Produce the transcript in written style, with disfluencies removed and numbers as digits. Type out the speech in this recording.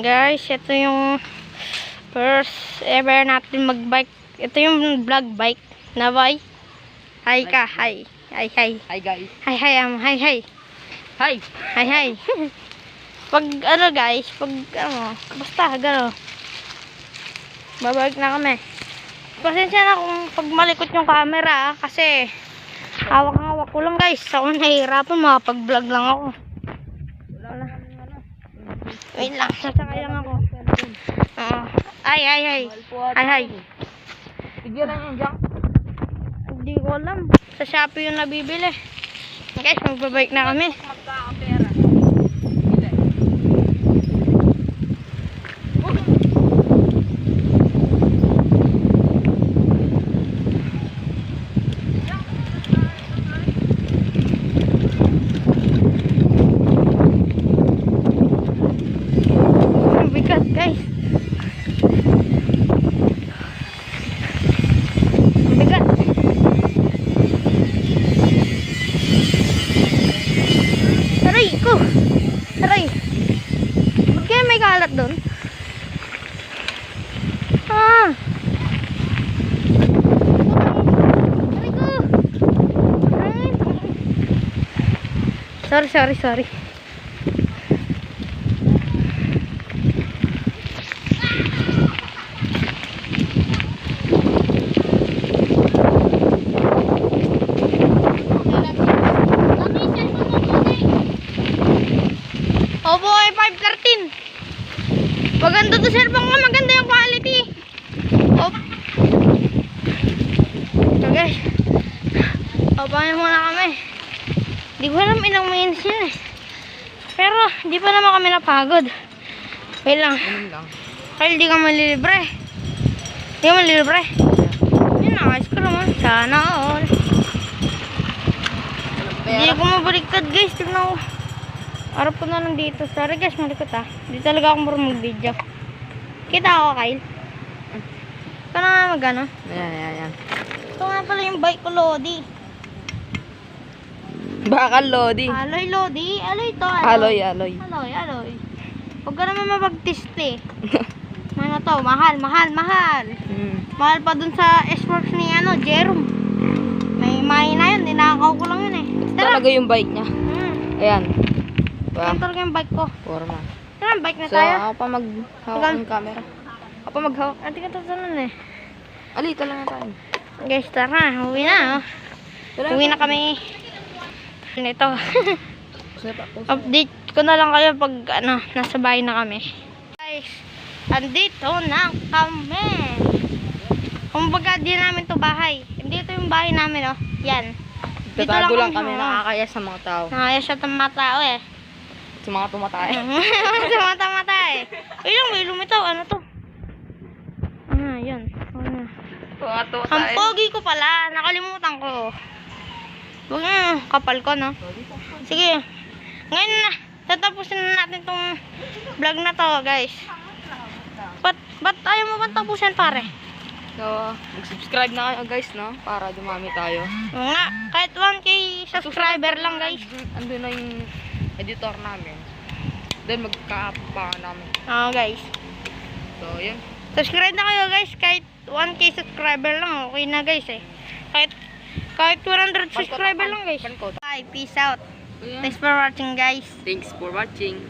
Ayan guys, ito yung first ever natin mag-bike. Ito yung vlog bike na boy. Hi ka, hi. Hi, hi. Hi guys. Hi, hi, hi, hi. Hi. Hi, hi. Pag ano guys, pag ano, basta gano. Babalik na kami. Pasensya na kung pag malikot yung camera kasi hawak-hawak ko lang guys. Ako nahihirapan, makapag-vlog lang ako. Wala. Wait lang, sasakay lang ako. Ay. Ay. Bigyan lang yan dyan. Hindi ko alam. Sa Shopee yung nabibili. Guys, magbabike na kami. Magkakapera. Ang bigat guys. Ang bigat. Aray ko. Aray. Ba't kaya may kalat doon? Aray ko. Aray. Sorry. Opo ay 513. Maganda to sir, bang maganda yung quality. Op. So guys. Papahin muna kami. Di ko alam ilang minutes yun eh. Pero di pa naman kami napagod. Wait lang. Kaya di ka malilibre. Di ka malilibre. Yun na, ayos ko naman. Sana all. Hindi ko mabaliktad guys. Tignan ko. Harap ko na lang dito. Sorry guys, malikot ah. Di talaga ako marunong mag-video. Kita ako, Kyle. Ito na nga mag-ano. Yan. Ito nga pala yung bike ko, Lodi. Bakal Lodi. Alloy, Lodi. Alloy to. Alloy. Alloy. Huwag ka naman mapag-test eh. Ano to? Mahal. Mahal pa dun sa S-Works ni Jerome. May na yun. Ninakaw ko lang yun eh. Talaga yung bike niya. Ayan. Ito talaga yung bike ko. Forma. Tara, bike na So, tayo. ako pa maghawak ng camera. Ako pa maghawak. Ate ka tatalan eh. Alita lang na tayo. Guys, tara. Uwi na. Uwi na kami. Ito. Update ko na lang kayo pag nasa bahay na kami. Guys, andito na kami. Kumbaga, di namin to bahay. Dito yung bahay namin, oh. Yan. Dito Tatago lang kami, kami, nakakaya sa mga tao. Nakakaya siya ng mga tao eh. Sa mga tumatay. Sa mga tamatay. May lumitaw. Ano to? Yan. Mga Ang tumatay. pogi ko pala. Nakalimutan ko. Huwag na. Kapal ko, no? Sige. Ngayon na. Tatapusin na natin tong vlog na to, guys. Ba't ayaw mo ba tapusin, pare? So, mag-subscribe na kayo guys, no? Para dumami tayo. Oo nga. Kahit 1K subscriber lang, guys. Andun na yung editor namin. Then magkakapakan namin. Oo, guys. So, yun. Subscribe na kayo, guys. Kahit 1K subscriber lang, okay na, guys, eh. Kahit 200 subscriber lang, guys. Bye, peace out. Thanks for watching, guys. Thanks for watching.